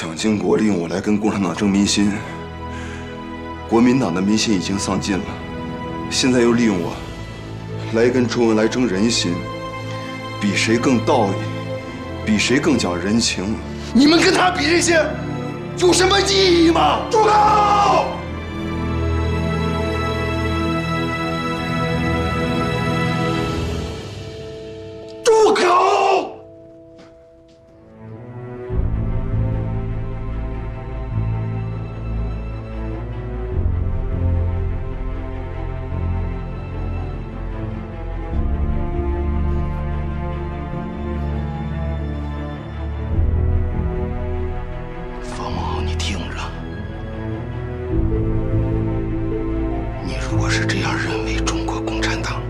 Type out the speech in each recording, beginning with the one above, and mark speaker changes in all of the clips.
Speaker 1: 蒋经国利用我来跟共产党争民心，国民党的民心已经丧尽了，现在又利用我来跟周恩来争人心，比谁更道义，比谁更讲人情。你们跟他比这些，有什么意义吗？住口！住口！
Speaker 2: 方孟浩，你听着，你如果是这样认为中国共产党，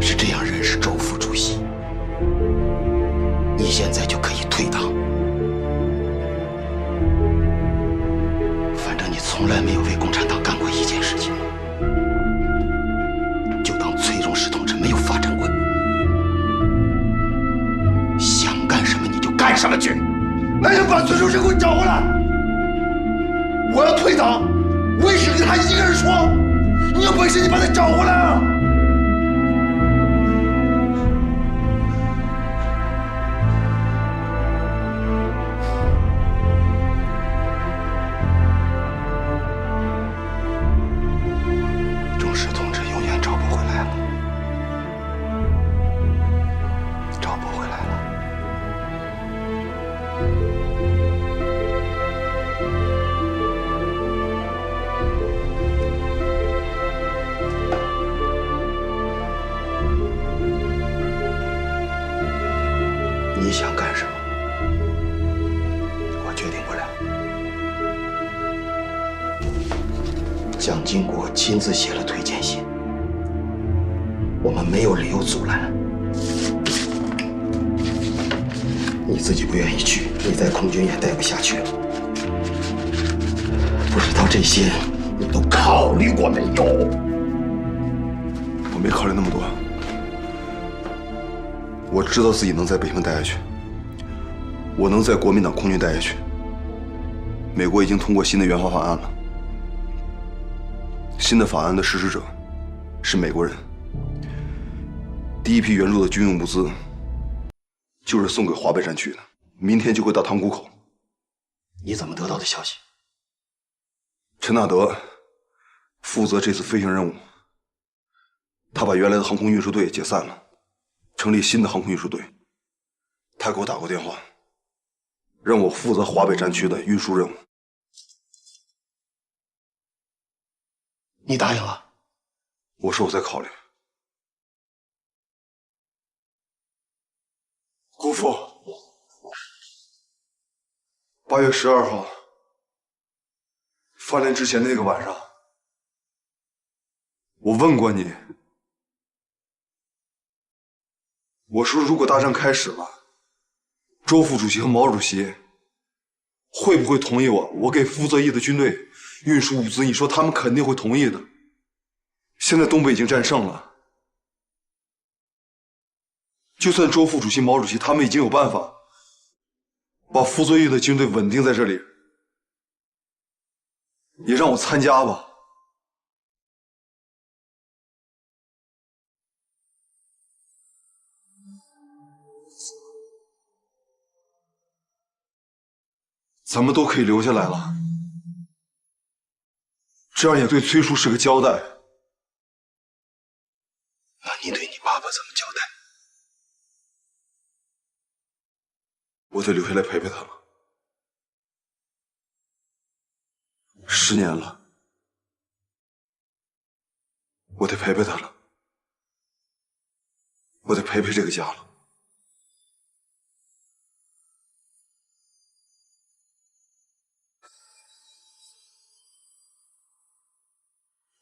Speaker 2: 是这样认识周副主席，你现在就可以退党。反正你从来没有为共产党干过一件事情，就当崔荣实同志没有发展过。想干什么你就干什么去。
Speaker 1: 那就把崔荣实给我找回来！我要退党，我也是跟他一个人说。你有本事你把他找回来啊！
Speaker 2: 钟石同志永远找不回来了，找不回来了。你想干什么？我决定不了。蒋经国亲自写了推荐信，我们没有理由阻拦。你自己不愿意去，你在空军也待不下去了。不知道这些你都考虑过没有？
Speaker 1: 我没考虑那么多。我知道自己能在北平待下去，我能在国民党空军待下去。美国已经通过新的援华法案了，新的法案的实施者是美国人。第一批援助的军用物资就是送给华北战区的，明天就会到塘沽口。
Speaker 2: 你怎么得到的消息？
Speaker 1: 陈纳德负责这次飞行任务，他把原来的航空运输队解散了，成立新的航空运输队。他给我打过电话，让我负责华北战区的运输任务。
Speaker 2: 你答应了？
Speaker 1: 我说我在考虑。姑父，8月12号翻脸之前的那个晚上，我问过你，我说如果大战开始了，周副主席和毛主席会不会同意我给傅作义的军队运输物资？你说他们肯定会同意的。现在东北已经战胜了，就算周副主席、毛主席他们已经有办法把傅作义的军队稳定在这里，也让我参加吧。咱们都可以留下来了，这样也对崔叔是个交代。
Speaker 2: 那你对你爸爸怎么交代？
Speaker 1: 我得留下来陪陪他了。10年了，我得陪陪他了，我得陪陪这个家了。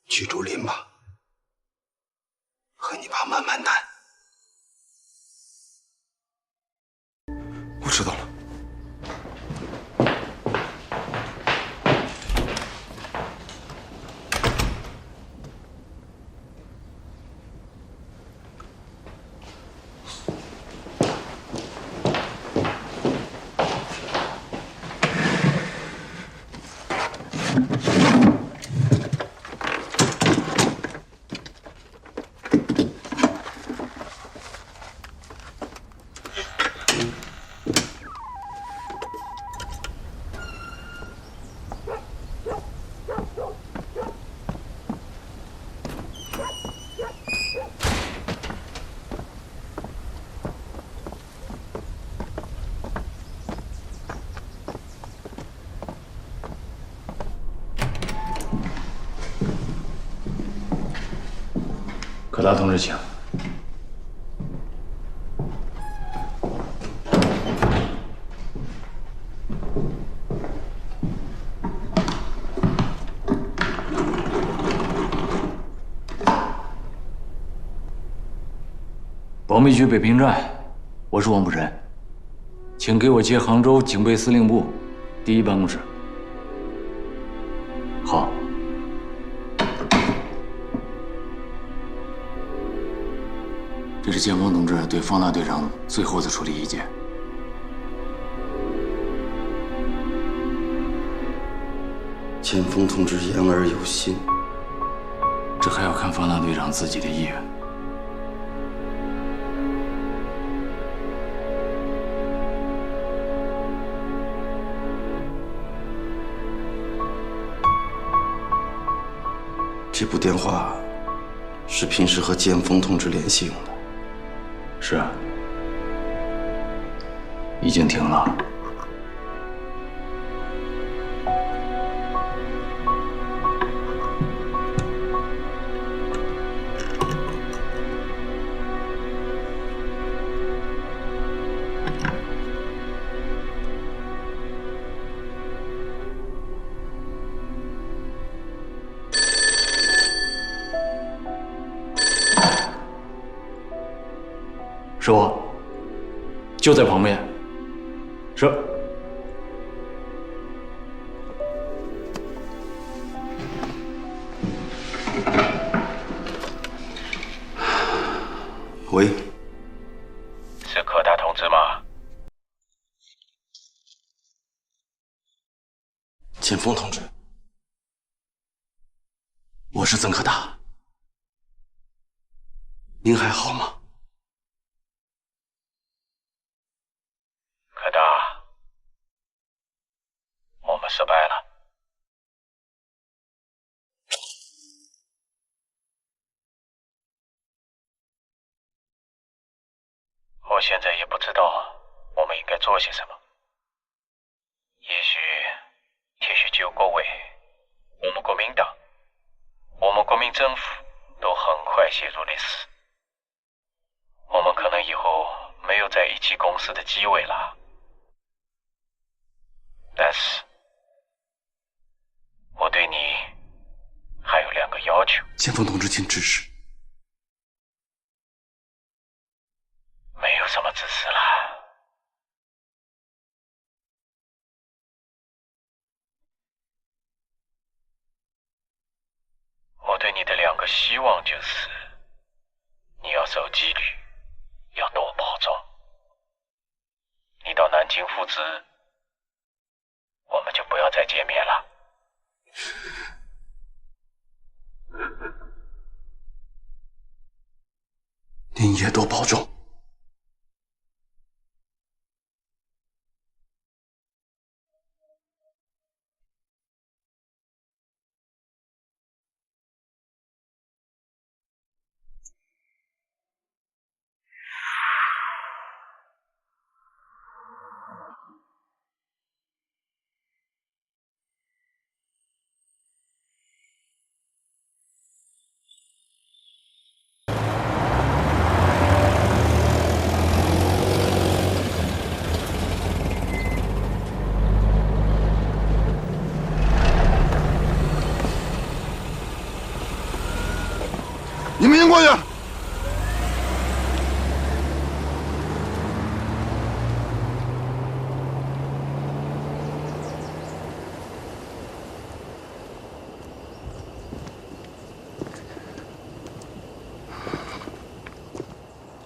Speaker 2: 去竹林吧，和你爸慢慢谈。
Speaker 1: 我知道了。
Speaker 3: 柯达同志，请。保密局北平站，我是王步臣，请给我接杭州警备司令部第1办公室。好。这是剑锋同志对方大队长最后的处理意见。
Speaker 2: 剑锋同志言而有信，
Speaker 3: 这还要看方大队长自己的意愿。
Speaker 2: 这部电话是平时和剑锋同志联系用的。
Speaker 3: 是啊，已经停了。是我，就在旁边。是。
Speaker 2: 喂，
Speaker 4: 是柯达同志吗？
Speaker 2: 剑锋同志，我是曾柯达，您还好吗？
Speaker 4: 柯达，我们失败了。我现在也不知道我们应该做些什么。也许9个委，我们国民党，我们国民政府都很快陷入历史。我们可能以后没有在一起共事的机会了。但是，我对你还有2个要求。
Speaker 2: 剑锋同志，请指示。
Speaker 4: 没有什么指示了。我对你的2个希望就是，你要守纪律，要多保重。你到南京复职，我们就不要再见面了。
Speaker 2: 您也多保重。
Speaker 1: 你们先过去。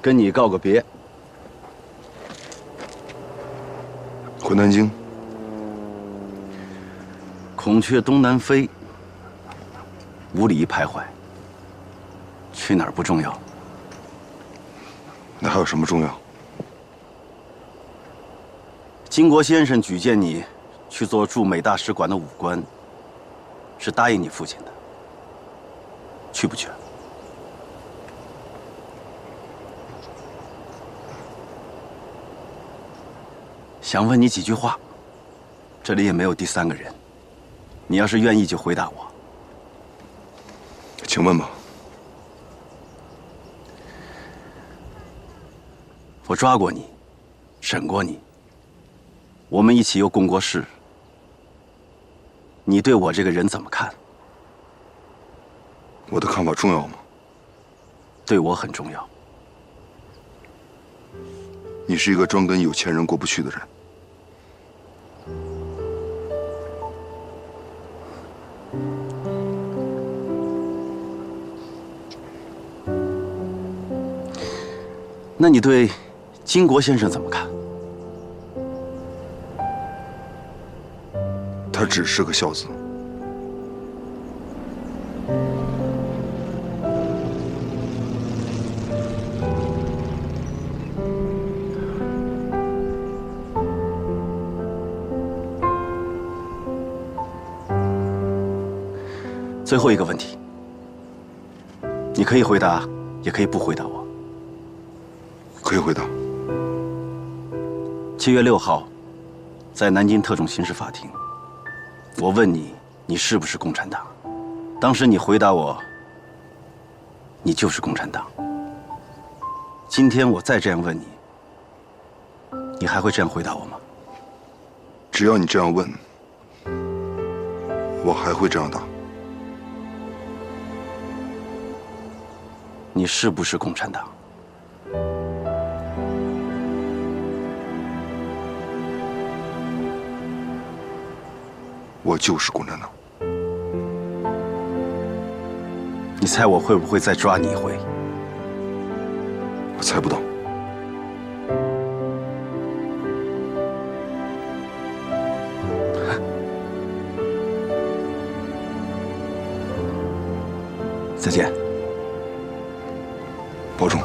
Speaker 2: 跟你告个别。
Speaker 1: 回南京。
Speaker 2: 孔雀东南飞，无里徘徊。去哪儿不重要，
Speaker 1: 那还有什么重要？
Speaker 2: 金国先生举荐你去做驻美大使馆的武官，是答应你父亲的。去不去？想问你几句话，这里也没有第3个人。你要是愿意，就回答我。
Speaker 1: 请问吧。
Speaker 2: 我抓过你，审过你，我们一起又共过事。你对我这个人怎么看？
Speaker 1: 我的看法重要吗？
Speaker 2: 对我很重要。
Speaker 1: 你是一个专跟有钱人过不去的人。
Speaker 2: 那你对金国先生怎么看？
Speaker 1: 他只是个孝子。
Speaker 2: 最后一个问题，你可以回答，也可以不回答我。
Speaker 1: 可以回答。
Speaker 2: 7月6号，在南京特种刑事法庭，我问你，你是不是共产党？当时你回答我，你就是共产党。今天我再这样问你，你还会这样回答我吗？
Speaker 1: 只要你这样问，我还会这样答。
Speaker 2: 你是不是共产党？
Speaker 1: 我就是共产党。
Speaker 2: 你猜我会不会再抓你一回？
Speaker 1: 我猜不到。
Speaker 2: 再见。
Speaker 1: 保重。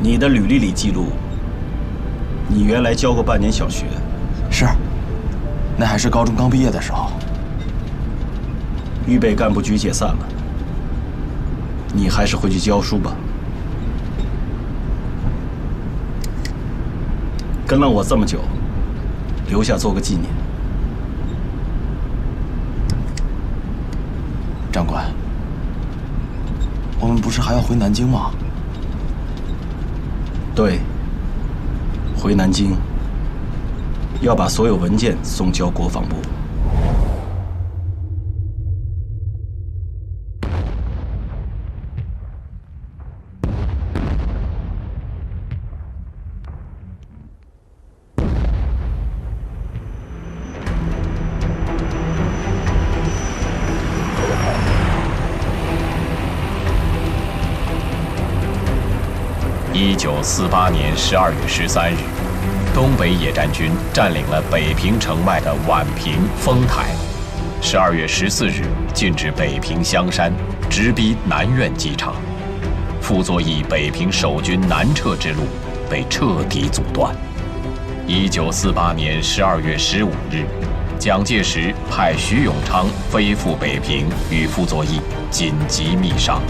Speaker 2: 你的履历里记录，你原来教过半年小学。
Speaker 5: 是，那还是高中刚毕业的时候。
Speaker 2: 预备干部局解散了，你还是回去教书吧。跟了我这么久，留下做个纪念。
Speaker 5: 长官，我们不是还要回南京吗？
Speaker 2: 对，回南京要把所有文件送交国防部。
Speaker 4: 1948年12月13日，东北野战军占领了北平城外的宛平、丰台。12月14日，进至北平香山，直逼南苑机场。傅作义北平守军南撤之路被彻底阻断。1948年12月15日，
Speaker 6: 蒋介石派徐永昌飞赴北平与傅作义紧急密商。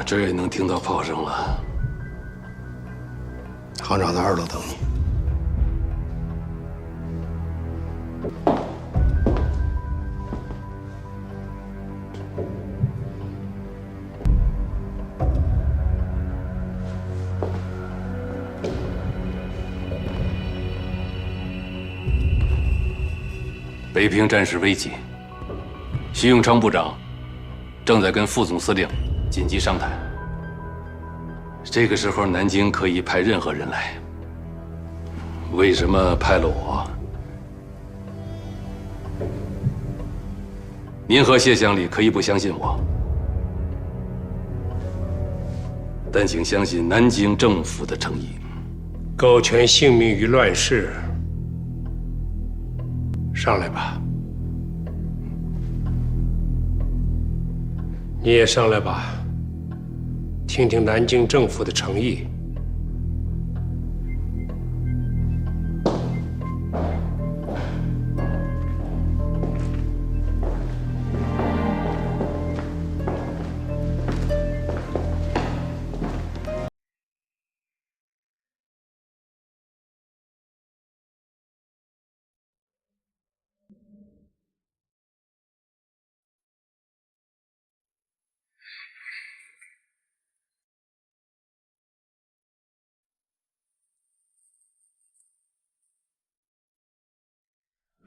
Speaker 7: 这儿也能听到炮声了。
Speaker 8: 行长在2楼等你。
Speaker 7: 北平战事危急，徐永昌部长正在跟副总司令紧急商谈。这个时候，南京可以派任何人来，为什么派了我？您和谢乡里可以不相信我，但请相信南京政府的诚意。
Speaker 9: 苟全性命于乱世，上来吧。你也上来吧，听听南京政府的诚意。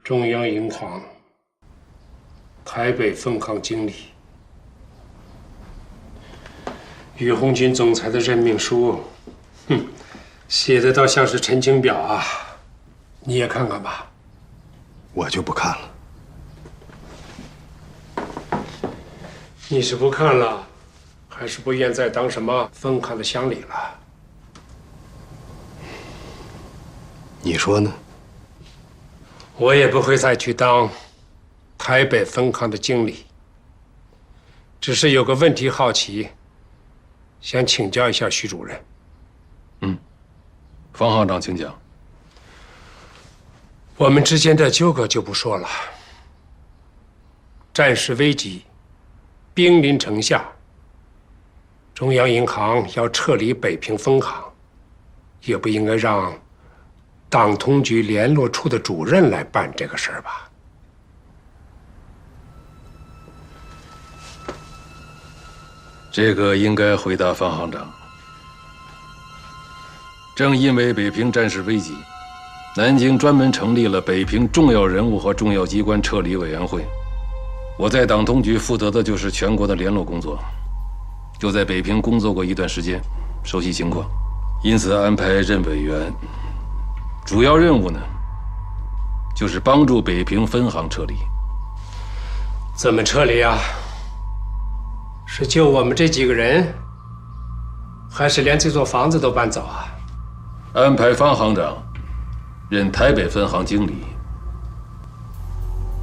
Speaker 9: 中央银行台北分行经理于红军总裁的任命书，写的倒像是陈情表啊！你也看看吧。
Speaker 8: 我就不看了。
Speaker 9: 你是不看了，还是不愿再当什么分行的乡里了？
Speaker 8: 你说呢？
Speaker 9: 我也不会再去当台北分行的经理，只是有个问题好奇，想请教一下徐主任。
Speaker 7: 方行长，请讲。
Speaker 9: 我们之间的纠葛就不说了，战事危急，兵临城下，中央银行要撤离北平分行，也不应该让党通局联络处的主任来办这个事儿吧？
Speaker 7: 这个应该回答方行长。正因为北平战事危急，南京专门成立了北平重要人物和重要机关撤离委员会。我在党通局负责的就是全国的联络工作，就在北平工作过一段时间，熟悉情况，因此安排任委员。主要任务呢，就是帮助北平分行撤离。
Speaker 9: 怎么撤离啊？是就我们这几个人，还是连这座房子都搬走啊？
Speaker 7: 安排方行长任台北分行经理。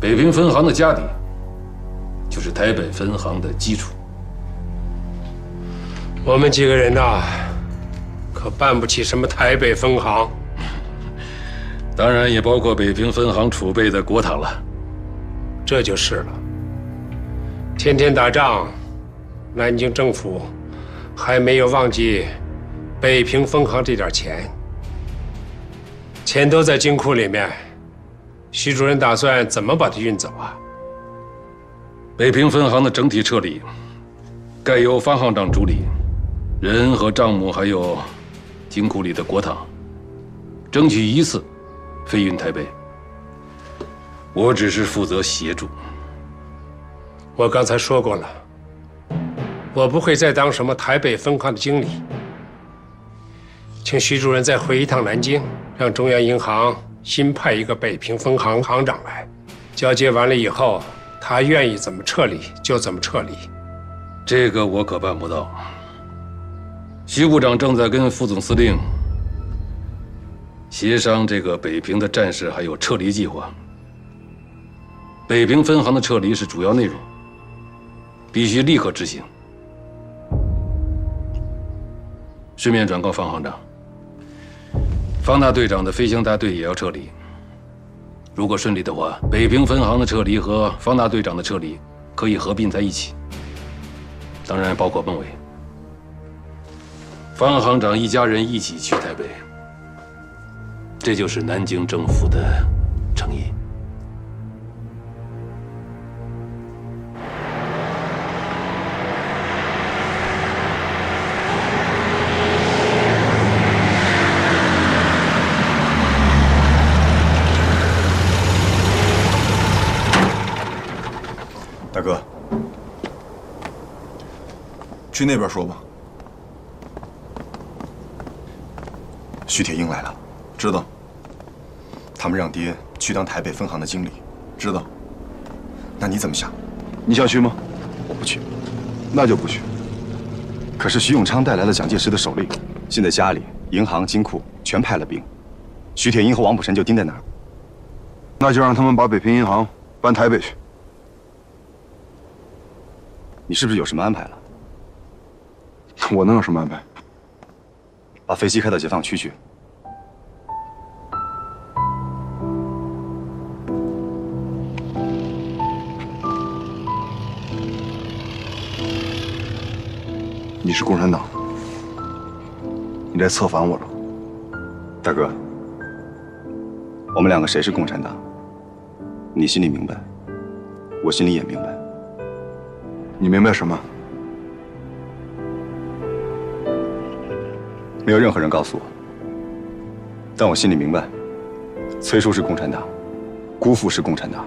Speaker 7: 北平分行的家底，就是台北分行的基础。
Speaker 9: 我们几个人呐，可办不起什么台北分行。
Speaker 7: 当然也包括北平分行储备的国帑了。
Speaker 9: 这就是了。天天打仗，南京政府还没有忘记北平分行这点钱，钱都在金库里面。徐主任打算怎么把它运走啊？
Speaker 7: 北平分行的整体撤离，该由方行长主理，人和账目还有金库里的国帑，争取一次飞运台北。我只是负责协助。
Speaker 9: 我刚才说过了，我不会再当什么台北分行的经理。请徐主任再回一趟南京，让中央银行新派一个北平分行行长来，交接完了以后，他愿意怎么撤离就怎么撤离。
Speaker 7: 这个我可办不到。徐部长正在跟副总司令协商这个北平的战事还有撤离计划。北平分行的撤离是主要内容，必须立刻执行。顺便转告方行长，方大队长的飞行大队也要撤离。如果顺利的话，北平分行的撤离和方大队长的撤离可以合并在一起，当然包括孟伟。方行长一家人一起去台北，这就是南京政府的诚意。
Speaker 1: 大哥，去那边说吧。徐铁英来了，知道。他们让爹去当台北分行的经理，知道。那你怎么想？
Speaker 8: 你想去吗？
Speaker 1: 我不去。
Speaker 8: 那就不去。可是徐永昌带来了蒋介石的手令，现在家里、银行、金库全派了兵，徐铁英和王卜臣就盯在那儿。
Speaker 1: 那就让他们把北平银行搬台北去。
Speaker 8: 你是不是有什么安排了？
Speaker 1: 我能有什么安排？
Speaker 8: 把飞机开到解放区去。
Speaker 1: 你是共产党，你来策反我了。
Speaker 8: 大哥，我们两个谁是共产党？你心里明白，我心里也明白。
Speaker 1: 你明白什么？
Speaker 8: 没有任何人告诉我，但我心里明白，崔叔是共产党，姑父是共产党，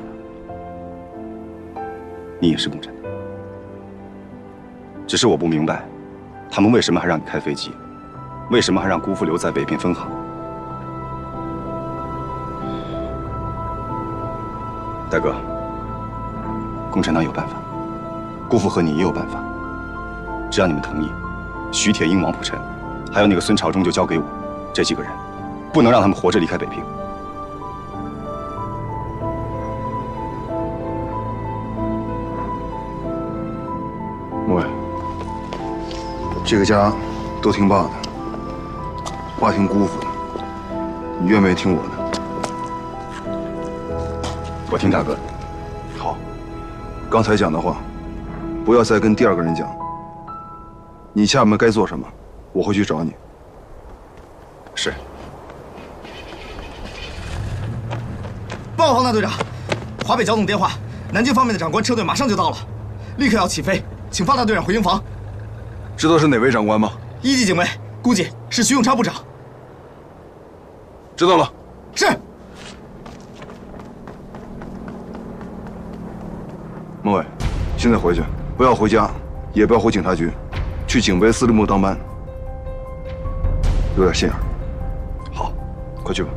Speaker 8: 你也是共产党。只是我不明白，他们为什么还让你开飞机，为什么还让姑父留在北平分行？大哥，共产党有办法，姑父和你也有办法，只要你们同意，徐铁英、王卜臣，还有那个孙朝忠就交给我，这几个人，不能让他们活着离开北平。
Speaker 1: 莫伟，这个家都听爸的，爸听姑父的，你愿不愿意听我的？
Speaker 8: 我听大哥的。
Speaker 1: 好，刚才讲的话，不要再跟第二个人讲。你下面该做什么，我会去找你。
Speaker 8: 是。
Speaker 5: 报告方大队长，华北交通电话，南京方面的长官车队马上就到了，立刻要起飞，请方大队长回营房。
Speaker 1: 知道是哪位长官吗
Speaker 5: ？1级警卫，估计是徐永昌部长。
Speaker 1: 知道了。
Speaker 5: 是。
Speaker 1: 孟伟，现在回去，不要回家，也不要回警察局，去警备司令部当班。有点心眼儿。好，快去吧。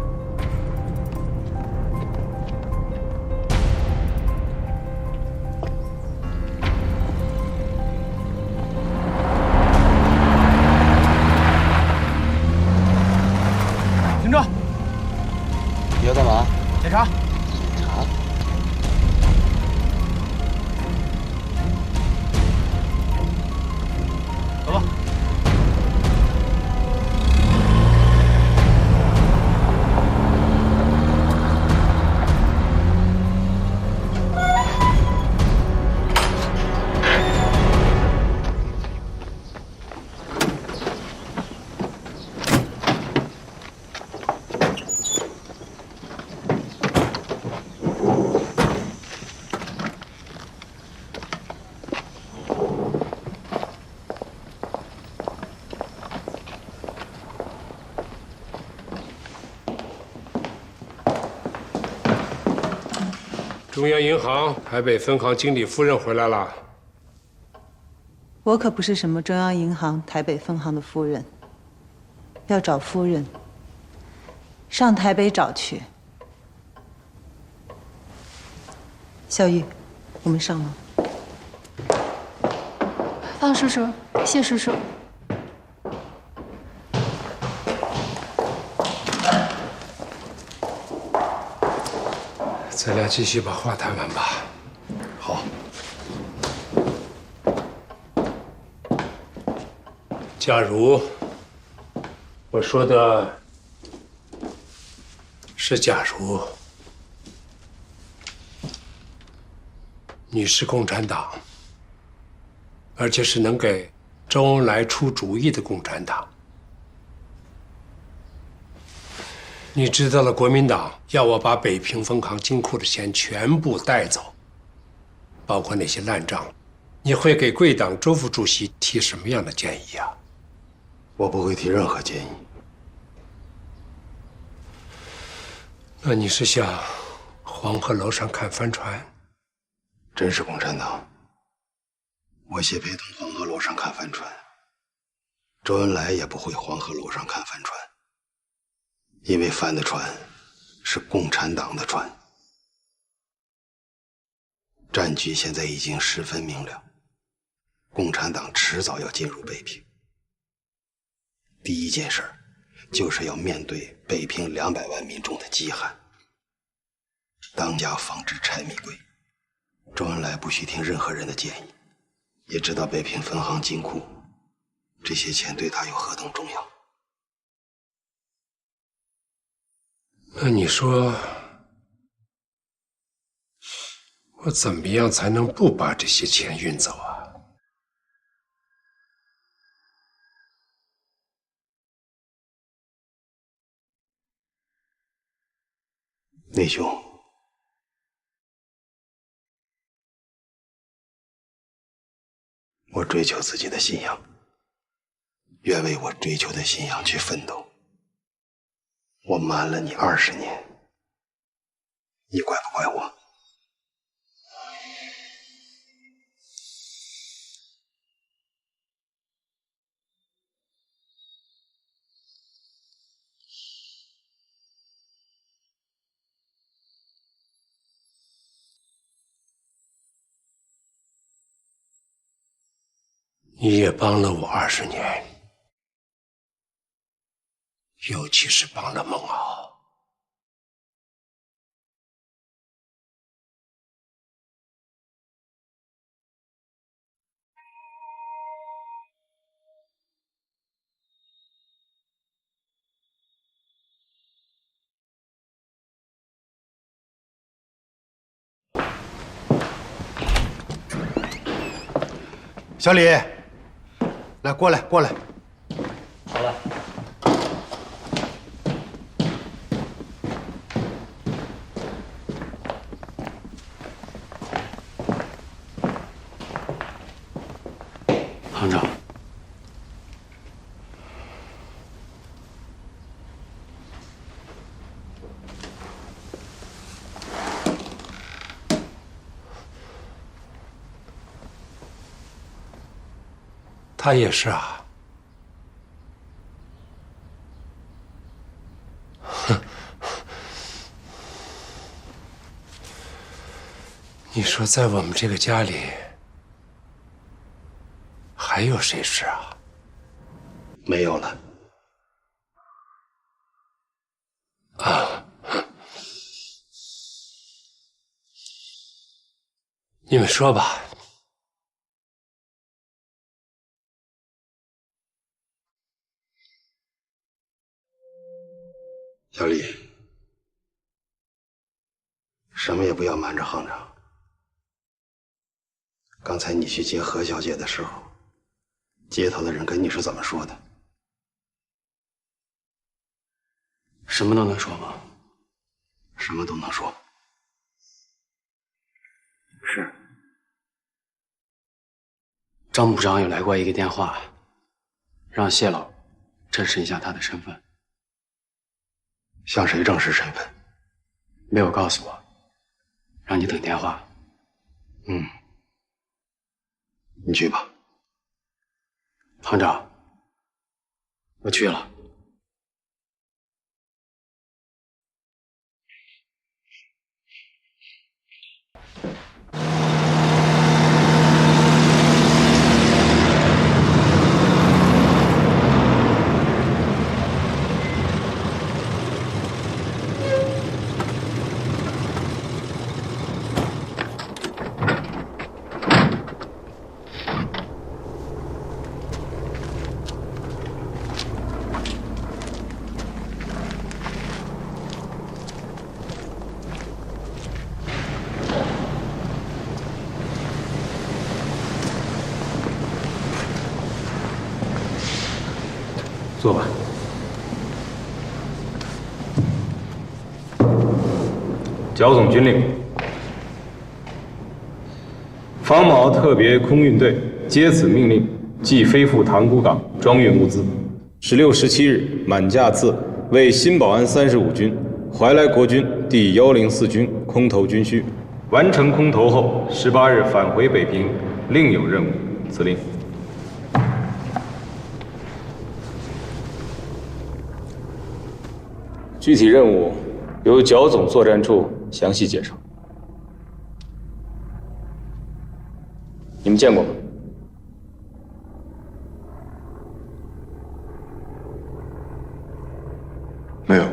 Speaker 5: 停车！
Speaker 10: 你要干嘛？
Speaker 5: 检查。
Speaker 10: 检查。
Speaker 5: 走吧。
Speaker 9: 中央银行台北分行经理夫人回来了。
Speaker 11: 我可不是什么中央银行台北分行的夫人，要找夫人，上台北找去。小玉，我们上吗？
Speaker 12: 方叔叔，谢叔叔。
Speaker 9: 咱俩继续把话谈完吧。
Speaker 1: 好。
Speaker 9: 假如我说的是假如，你是共产党，而且是能给周恩来出主意的共产党。你知道了，国民党要我把北平分行金库的钱全部带走，包括那些烂账，你会给贵党周副主席提什么样的建议啊？
Speaker 1: 我不会提任何建议。
Speaker 9: 那你是想黄河楼上看帆船？
Speaker 1: 真是共产党，我谢陪同黄河楼上看帆船，周恩来也不会黄河楼上看帆船。因为帆的船是共产党的船，战局现在已经十分明了，共产党迟早要进入北平。第一件事就是要面对北平200万民众的饥寒，当家防止柴米贵。周恩来不许听任何人的建议，也知道北平分行金库这些钱对他有何等重要。
Speaker 9: 那你说，我怎么样才能不把这些钱运走啊？
Speaker 1: 内兄，我追求自己的信仰，愿为我追求的信仰去奋斗。我瞒了你20年，你怪不怪我？
Speaker 9: 你也帮了我20年。尤其是帮了孟敖。
Speaker 1: 小李，来，过来，过来。
Speaker 10: 好了。
Speaker 3: 行长，
Speaker 9: 他也是啊。你说，在我们这个家里，还有谁是啊？
Speaker 1: 没有了。
Speaker 9: 啊！你们说吧。
Speaker 1: 小李，什么也不要瞒着行长。刚才你去接何小姐的时候，街头的人跟你是怎么说的？
Speaker 10: 什么都能说吗？
Speaker 1: 什么都能说。是。
Speaker 10: 张部长有来过一个电话，让谢老证实一下他的身份。
Speaker 1: 向谁证实身份？
Speaker 10: 没有告诉我，让你等电话。
Speaker 8: 你去吧。
Speaker 10: 行长，我去了。
Speaker 13: 坐吧。剿总军令：方某特别空运队接此命令，即飞赴塘沽港装运物资。16、17日满架次为新保安35军、怀来国军第104军空投军需。完成空投后，18日返回北平，另有任务。此令。具体任务由剿总作战处详细介绍。你们见过吗？
Speaker 1: 没有。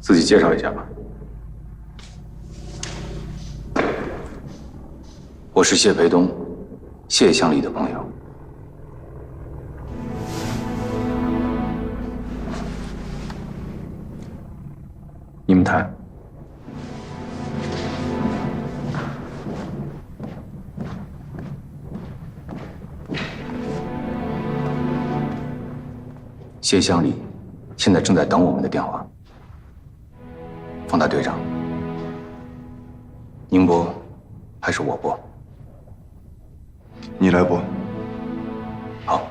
Speaker 13: 自己介绍一下吧。
Speaker 3: 我是谢培东，谢乡里的朋友。
Speaker 13: 你们谈。
Speaker 3: 谢乡里现在正在等我们的电话。方大队长，您拨还是我拨？
Speaker 1: 你来拨。
Speaker 3: 好。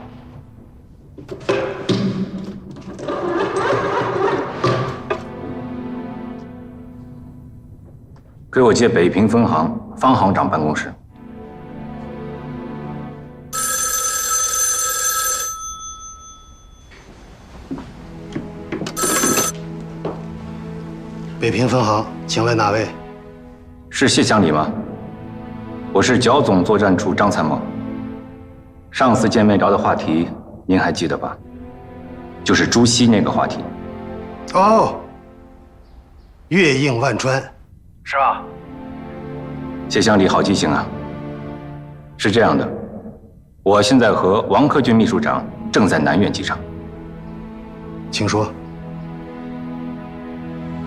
Speaker 3: 给我接北平分行方行长办公室。
Speaker 14: 北平分行，请问哪位？
Speaker 3: 是谢乡里吗？我是剿总作战处张参谋。上次见面聊的话题，您还记得吧？就是朱熹那个话题。
Speaker 14: 哦，月映万川，是吧？
Speaker 3: 谢乡里好记性啊。是这样的，我现在和王克军秘书长正在南苑机场。
Speaker 14: 请说。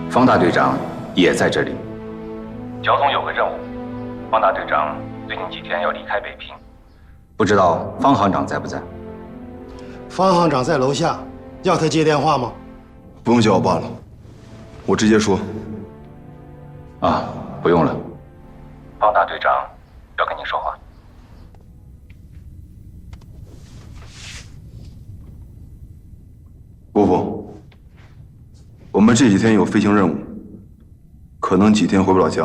Speaker 3: 方大队长也在这里。剿总有个任务，方大队长最近几天要离开北平，不知道方行长在不在？
Speaker 14: 方行长在楼下，要他接电话吗？
Speaker 1: 不用叫我爸了，我直接说。
Speaker 3: 啊，不用了。方大队长要跟您说话。
Speaker 1: 姑父，我们这几天有飞行任务，可能几天回不了家。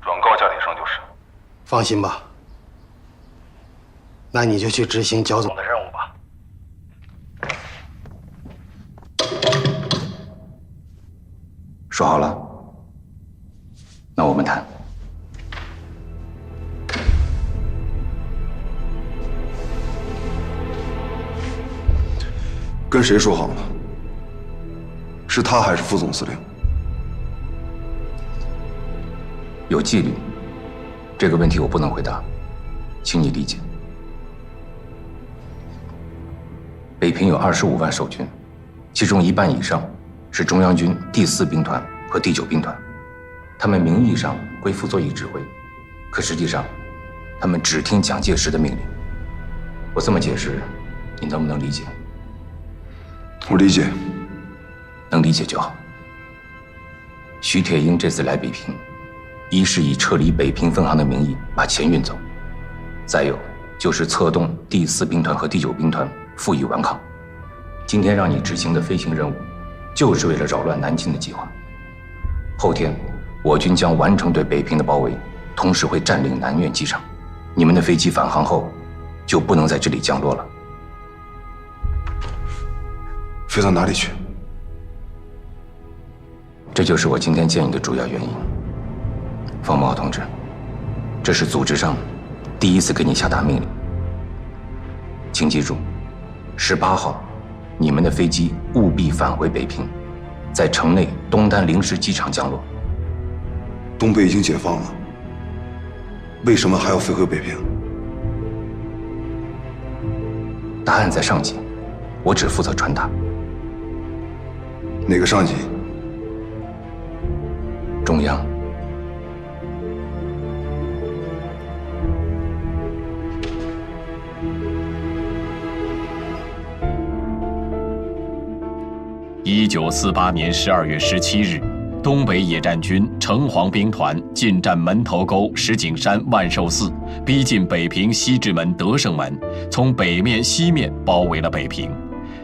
Speaker 13: 转告家里生就是。
Speaker 14: 放心吧，那你就去执行剿总的任务吧。
Speaker 3: 说好了，那我们谈。
Speaker 1: 跟谁说好了？是他还是副总司令？
Speaker 3: 有纪律，这个问题我不能回答，请你理解。北平有25万守军，其中1半以上是中央军第4兵团和第9兵团，他们名义上归傅作义指挥，可实际上，他们只听蒋介石的命令。我这么解释，你能不能理解？
Speaker 1: 我理解。
Speaker 3: 能理解就好。徐铁英这次来北平，一是以撤离北平分行的名义把钱运走，再有就是策动第4兵团和第9兵团负隅顽抗。今天让你执行的飞行任务，就是为了扰乱南京的计划。后天，我军将完成对北平的包围，同时会占领南苑机场。你们的飞机返航后，就不能在这里降落了。
Speaker 1: 飞到哪里去？
Speaker 3: 这就是我今天见你的主要原因。方茂同志，这是组织上第一次给你下达命令。请记住，18号，你们的飞机务必返回北平，在城内东单临时机场降落。
Speaker 1: 东北已经解放了，为什么还要飞回北平？
Speaker 3: 答案在上级，我只负责传达。
Speaker 1: 哪个上级？
Speaker 3: 中央。
Speaker 6: 1948年12月17日，东北野战军城隍兵团进占门头沟、石景山、万寿寺，逼近北平西直门、德胜门，从北面、西面包围了北平。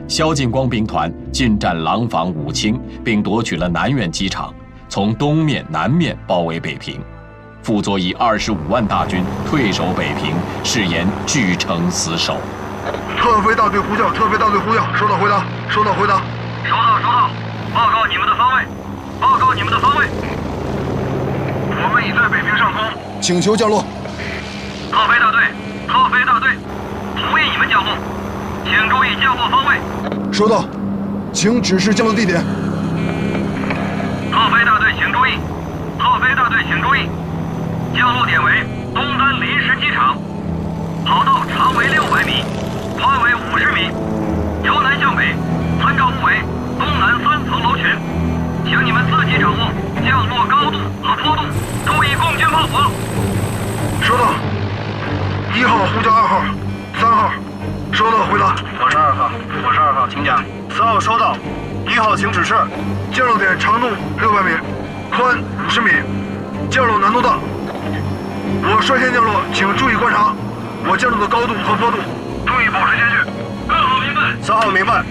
Speaker 6: 萧劲光兵团进占廊坊、武清，并夺取了南苑机场，从东面、南面包围北平。傅作义25万大军退守北平，誓言据城死守。
Speaker 15: 特飞大队呼叫，特飞大队呼叫，收到回答，收到回答。
Speaker 16: 收到，报告你们的方位，报告你们的方位。
Speaker 15: 我们已在北平上空，请求降落。
Speaker 16: 特飞大队，同意你们降落，请注意降落方位。
Speaker 15: 收到，请指示降落地点。
Speaker 16: 特飞大队请注意，降落点为东单临时机场，跑道长为600米，宽为50米，由南向北。参照物为东南3层楼群，请你们自己掌握降落高度和坡度，注意共军炮火。
Speaker 15: 收到。1号呼叫2号、3号，收到回答。
Speaker 16: 我是2号，请讲。
Speaker 15: 3号收到。1号请指示，降落点长度600米，宽50米，降落难度大。我率先降落，请注意观察我降落的高度和坡度，注意保持间距。
Speaker 16: 2号明白。
Speaker 15: 3号明白。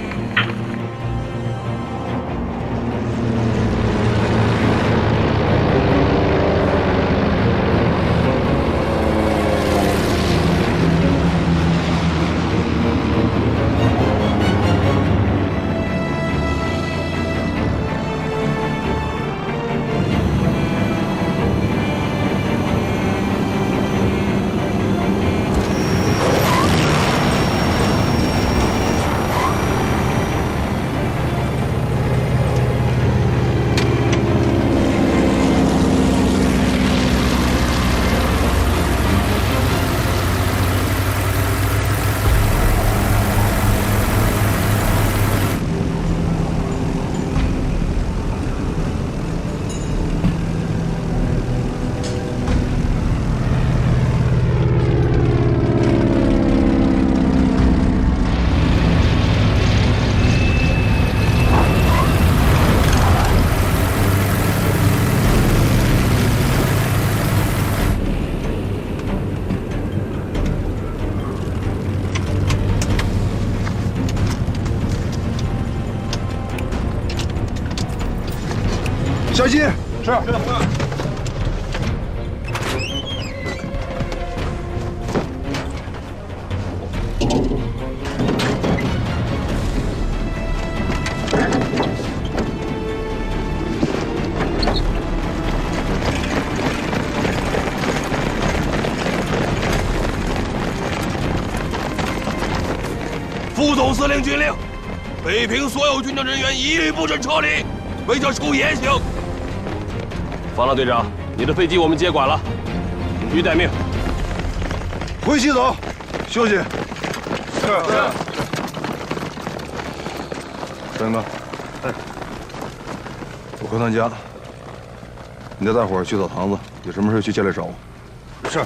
Speaker 15: 小心！是。
Speaker 17: 副总司令军令，北平所有军政人员一律不准撤离，违者处严刑。方老队长，你的飞机我们接管了，你需待命。
Speaker 15: 回西走，休息。是。
Speaker 1: 张英哥，我回趟家，你带大伙儿去澡堂子，有什么事去家里找我。
Speaker 15: 是。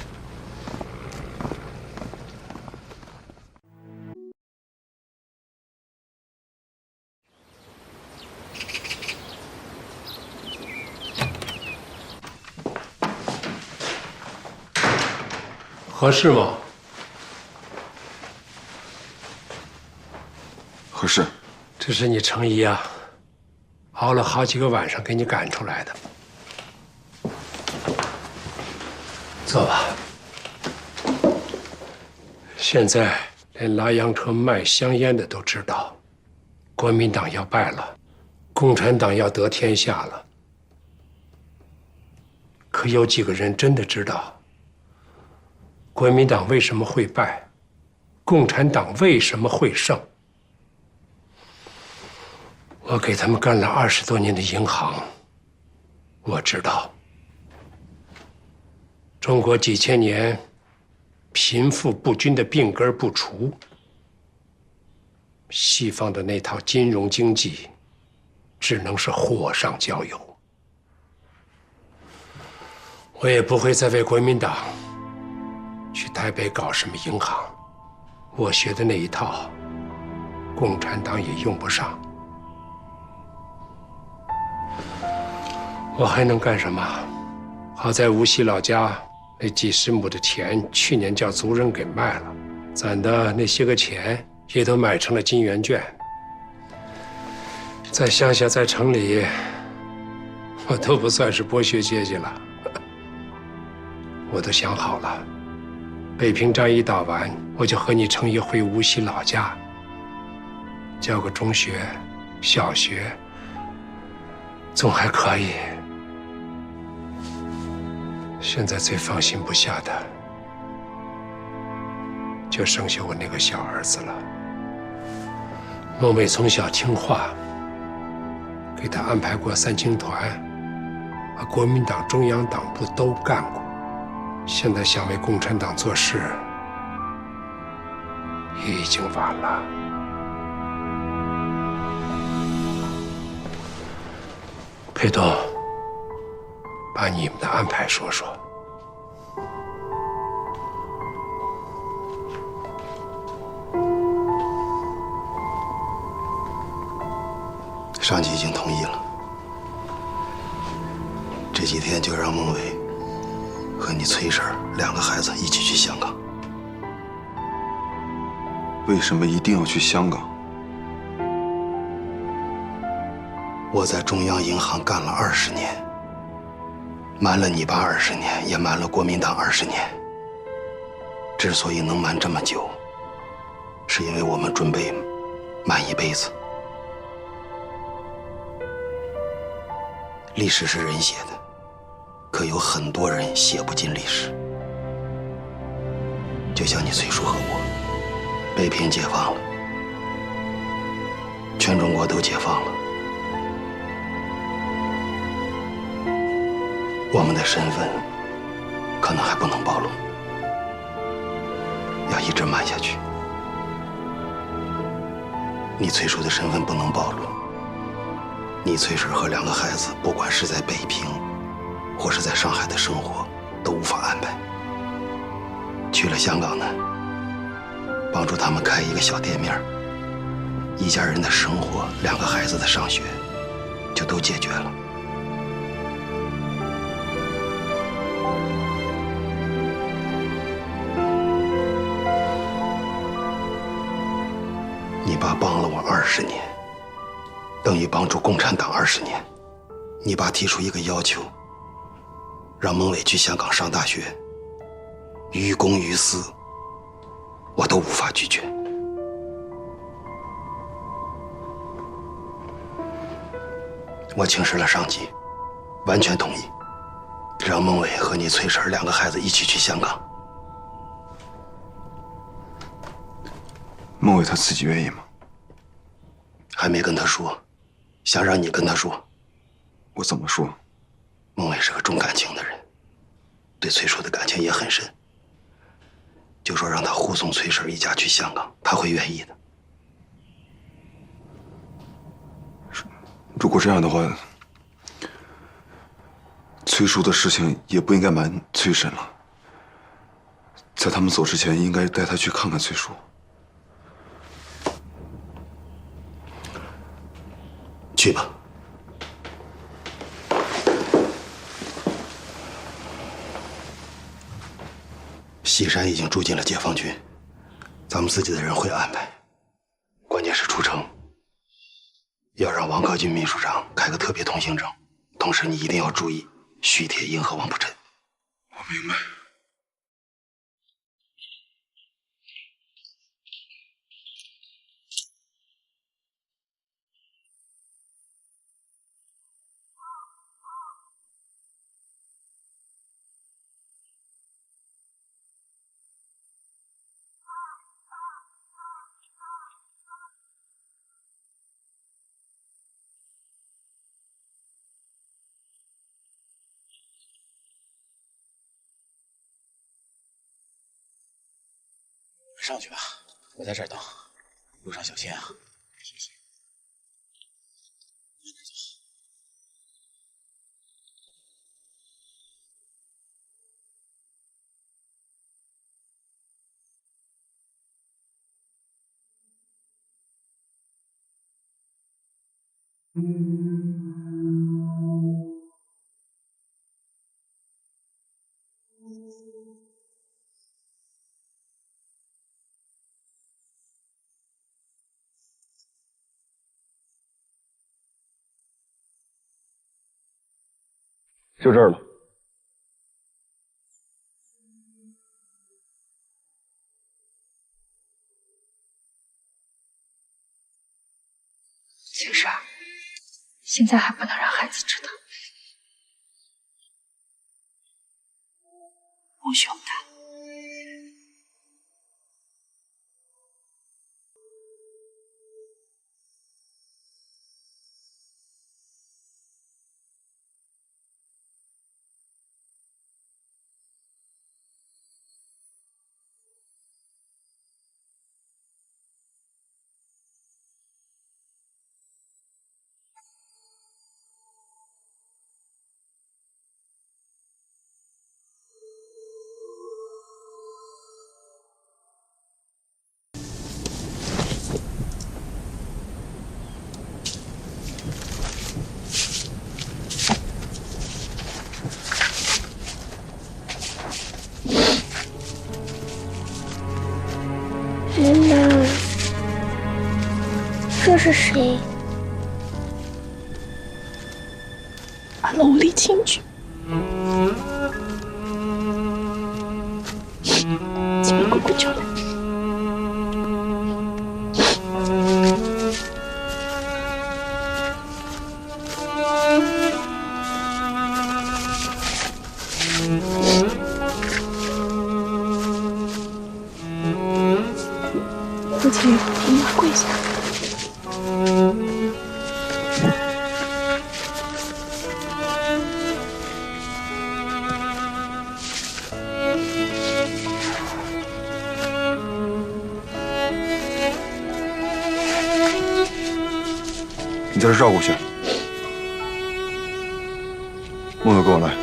Speaker 9: 合适吗？
Speaker 1: 合适。
Speaker 9: 这是你诚意啊！熬了好几个晚上给你赶出来的。坐吧。现在连拉洋车卖香烟的都知道，国民党要败了，共产党要得天下了。可有几个人真的知道，国民党为什么会败，共产党为什么会胜？我给他们干了20多年的银行，我知道。中国几千年贫富不均的病根不除，西方的那套金融经济只能是火上浇油。我也不会再为国民党去台北搞什么银行，我学的那一套，共产党也用不上。我还能干什么？好在无锡老家那几10亩的田，去年叫族人给卖了，攒的那些个钱也都买成了金圆券。在乡下，在城里，我都不算是剥削阶级了。我都想好了，北平战役打完，我就和你成一回无锡老家，教个中学、小学，总还可以。现在最放心不下的，就剩下我那个小儿子了。孟伟从小听话，给他安排过3青团，把国民党中央党部都干过。现在想为共产党做事，也已经晚了。裴东，把你们的安排说说。
Speaker 14: 上级已经同意了，这几天就让孟伟和你崔婶2个孩子一起去香港。
Speaker 1: 为什么一定要去香港？
Speaker 14: 我在中央银行干了20年，瞒了你爸20年，也瞒了国民党20年。之所以能瞒这么久，是因为我们准备瞒一辈子。历史是人写的，可有很多人写不进历史。就像你崔叔和我，北平解放了，全中国都解放了，我们的身份可能还不能暴露，要一直瞒下去。你崔叔的身份不能暴露，你崔婶和2个孩子，不管是在北平或是在上海的生活，都无法安排。去了香港呢，帮助他们开一个小店面，一家人的生活，2个孩子的上学，就都解决了。你爸帮了我20年，等于帮助共产党20年。你爸提出一个要求，让孟伟去香港上大学，于公于私，我都无法拒绝。我请示了上级，完全同意，让孟伟和你崔婶2个孩子一起去香港。
Speaker 1: 孟伟他自己愿意吗？
Speaker 14: 还没跟他说，想让你跟他说。
Speaker 1: 我怎么说？
Speaker 14: 孟伟是个重感情的人，对崔叔的感情也很深。就说让他护送崔婶一家去香港，他会愿意的。
Speaker 1: 如果这样的话，崔叔的事情也不应该瞒崔婶了。在他们走之前，应该带他去看看崔叔。
Speaker 14: 去吧。西山已经住进了解放军，咱们自己的人会安排，关键是出城。要让王克军秘书长开个特别通行证，同时你一定要注意徐铁英和王普臣。
Speaker 1: 我明白。
Speaker 10: 上去吧，我在这儿等，路上小心啊。谢谢。
Speaker 1: 就这儿了。
Speaker 12: 秦氏，现在还不能让孩子知道。不凶他。
Speaker 18: 妈妈，这是谁？把龙离进去。去把姑姑叫来。父亲，你要跪下。
Speaker 1: 你在这照顾去。梦梦，跟我来。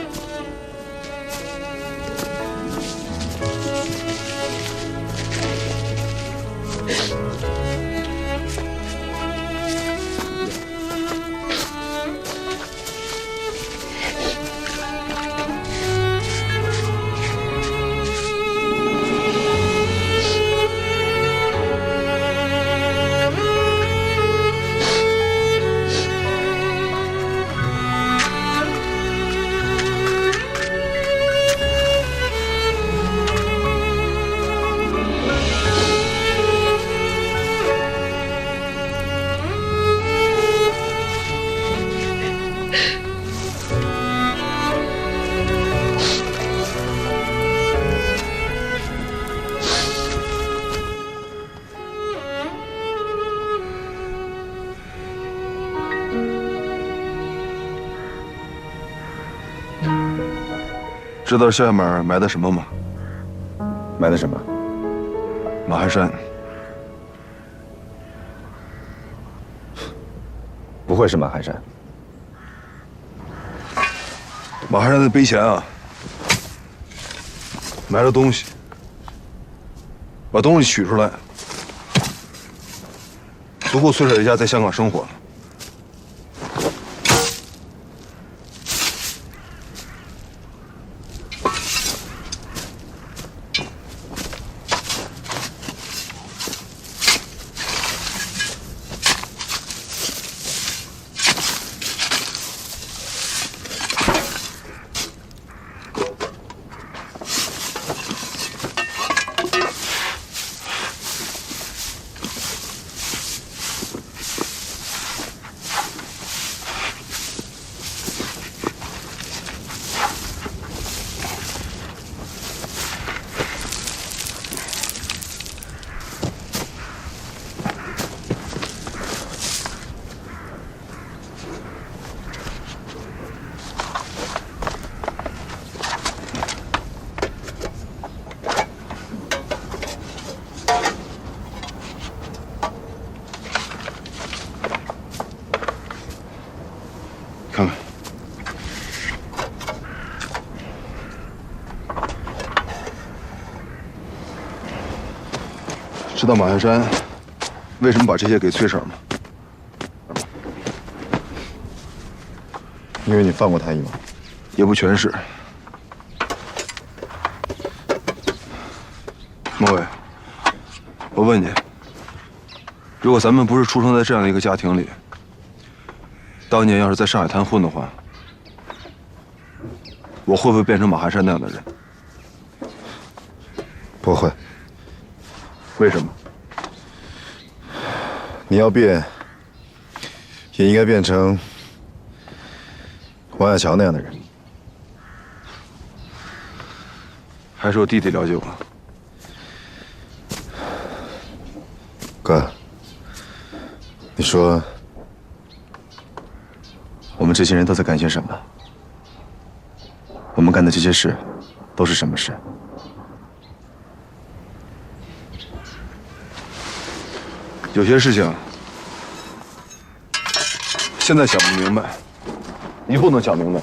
Speaker 1: 知道下面埋的什么吗？
Speaker 8: 埋的什么？
Speaker 1: 马鞍山。
Speaker 8: 不会是马鞍山。
Speaker 1: 马鞍山的碑前啊，埋了东西。把东西取出来，足够崔水一家在香港生活了。看看。知道马鞍山为什么把这些给崔婶吗？
Speaker 8: 因为你放过他一马。
Speaker 1: 也不全是。孟伟，我问你，如果咱们不是出生在这样的一个家庭里，当年要是在上海滩混的话，我会不会变成马鞍山那样的人？
Speaker 8: 不会。
Speaker 1: 为什么？
Speaker 8: 你要变，也应该变成王亚乔那样的人。
Speaker 1: 还是我弟弟了解我。
Speaker 8: 哥，你说我们这些人都在干些什么？我们干的这些事都是什么事？
Speaker 1: 有些事情现在想不明白，以后能想明白；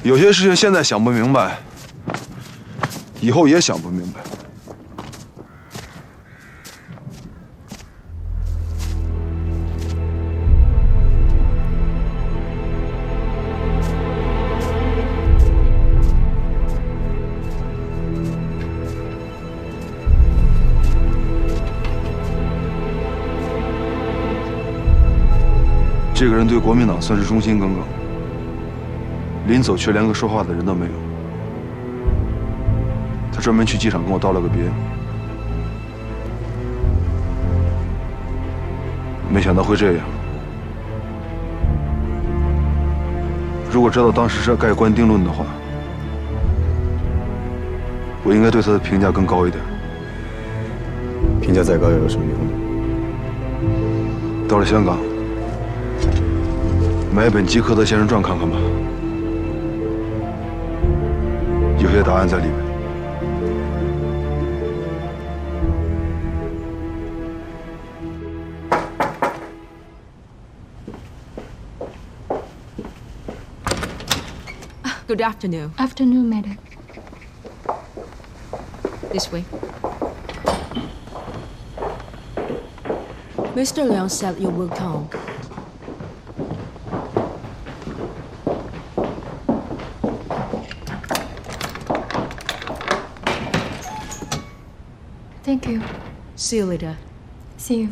Speaker 1: 有些事情现在想不明白，以后也想不明白。这个人对国民党算是忠心耿耿，临走却连个说话的人都没有。他专门去机场跟我道了个别，没想到会这样。如果知道当时是盖棺定论的话，我应该对他的评价更高一点。
Speaker 8: 评价再高又有什么用呢？
Speaker 1: 到了香港，买一本《基科德先生传》看看吧，有些答案在里面。
Speaker 19: Good afternoon.
Speaker 18: Afternoon, madam.
Speaker 19: This way. Mr. Leung said you will come.
Speaker 18: Thank you.
Speaker 19: See you later.
Speaker 18: See you.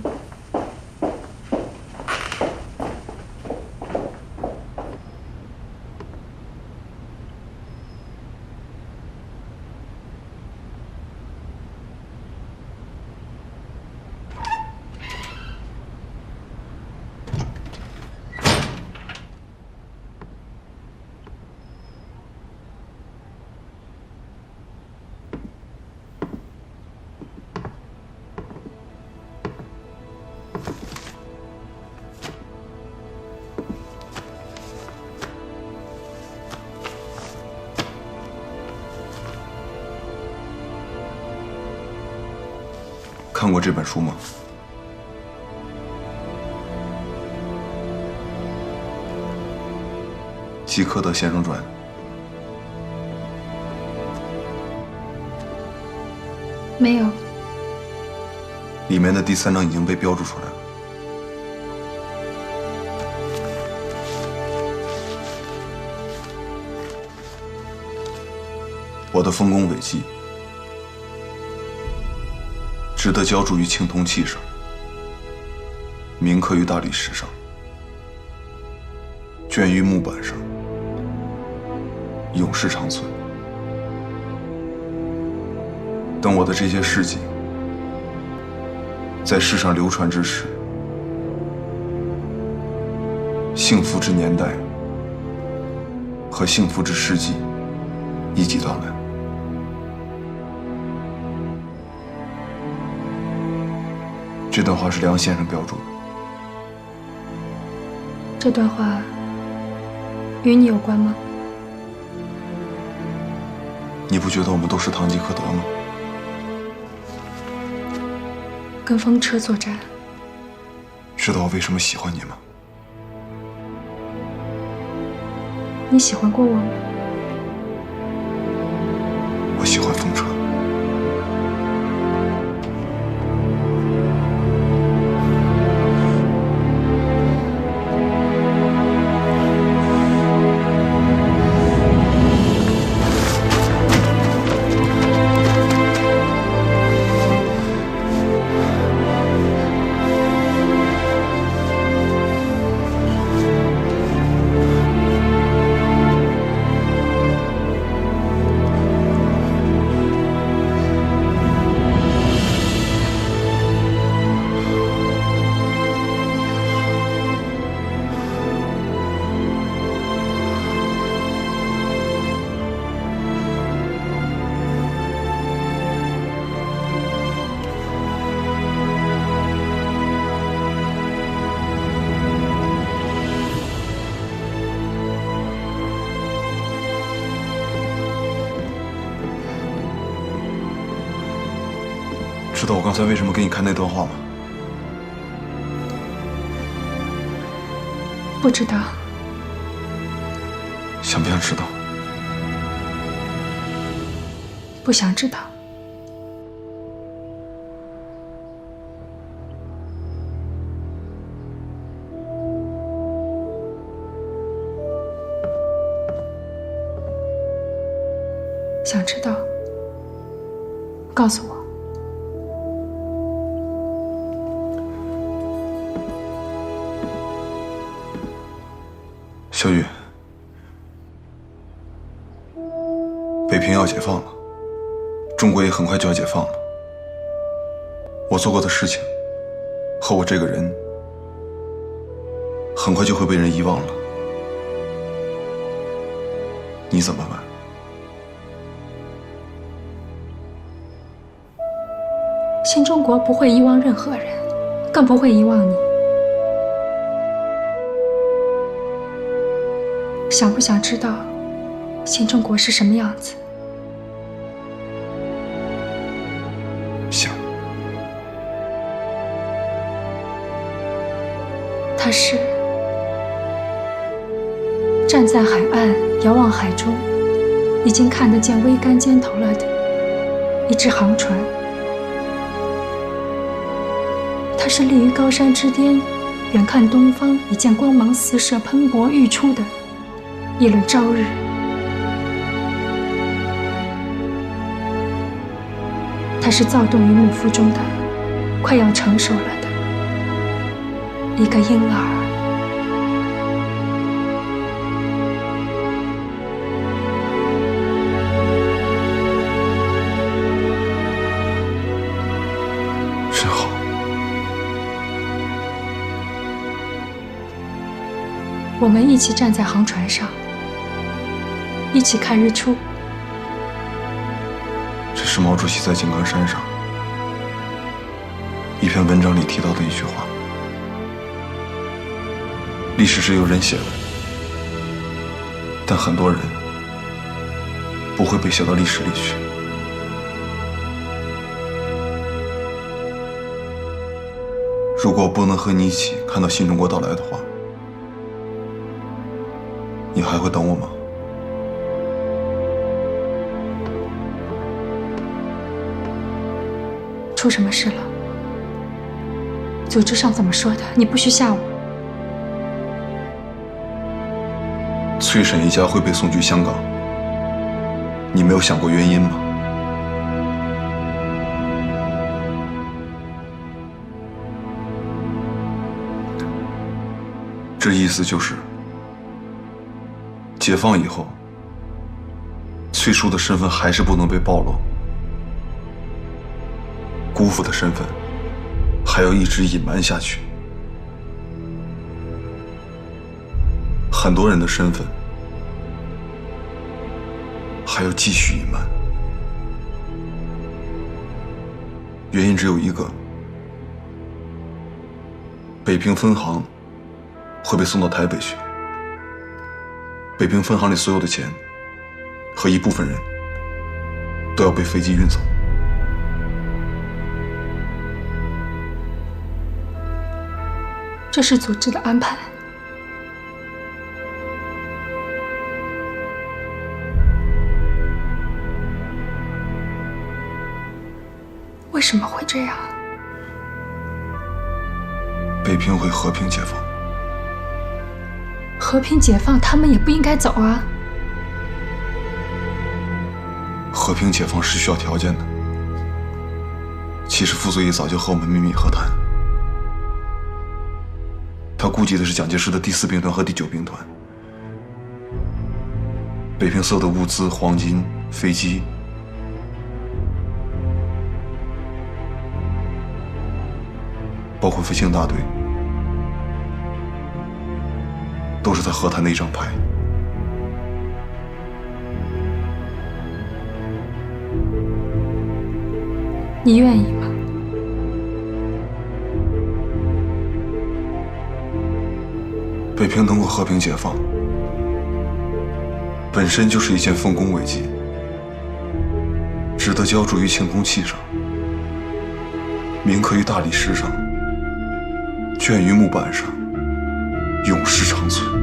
Speaker 1: 看过这本书吗？《基科德先生传》
Speaker 18: 没有。
Speaker 1: 里面的第3章已经被标注出来了。我的丰功伟绩，值得浇筑于青铜器上，铭刻于大理石上，镌于木板上，永世长存。等我的这些事迹在世上流传之时，幸福之年代和幸福之世纪一起到来。这段话是梁先生标注的。
Speaker 18: 这段话与你有关吗？
Speaker 1: 你不觉得我们都是堂吉诃德吗？
Speaker 18: 跟风车作战。
Speaker 1: 知道我为什么喜欢你吗？
Speaker 18: 你喜欢过我吗？
Speaker 1: 我喜欢风车。知道我刚才为什么给你看那段话吗？
Speaker 18: 不知道。
Speaker 1: 想不想知道？
Speaker 18: 不想知道。想知道，告诉我。
Speaker 1: 小雨，北平要解放了，中国也很快就要解放了。我做过的事情和我这个人，很快就会被人遗忘了。你怎么办？
Speaker 18: 新中国不会遗忘任何人，更不会遗忘你。想不想知道新中国是什么样子？
Speaker 1: 想。
Speaker 18: 它是站在海岸遥望海中，已经看得见桅杆尖头了的一只航船。它是立于高山之巅，远看东方已见光芒四射喷薄欲出的一轮朝日。它是躁动于母腹中的快要成熟了的一个婴儿。
Speaker 1: 真好。
Speaker 18: 我们一起站在航船上，一起看日出。
Speaker 1: 这是毛主席在井冈山上一篇文章里提到的一句话：历史是由人写的，但很多人不会被写到历史里去。如果我不能和你一起看到新中国到来的话，你还会等我吗？
Speaker 18: 出什么事了？组织上怎么说的？你不许吓我。
Speaker 1: 崔婶一家会被送去香港，你没有想过原因吗？这意思就是，解放以后，崔叔的身份还是不能被暴露，姑父的身份还要一直隐瞒下去。很多人的身份还要继续隐瞒，原因只有一个：北平分行会被送到台北去，北平分行里所有的钱和一部分人都要被飞机运走。
Speaker 18: 这是组织的安排。为什么会这样？
Speaker 1: 北平会和平解放。
Speaker 18: 和平解放，他们也不应该走啊。
Speaker 1: 和平解放是需要条件的。其实傅作义早就和我们秘密和谈，他顾及的是蒋介石的第4兵团和第9兵团。北平所有的物资、黄金、飞机，包括飞行大队，都是在和谈的一张牌。
Speaker 18: 你愿意吗？
Speaker 1: 北平能够和平解放，本身就是一件丰功伟绩，值得浇筑于青铜器上，铭刻于大理石上，镌于木板上，永世长存。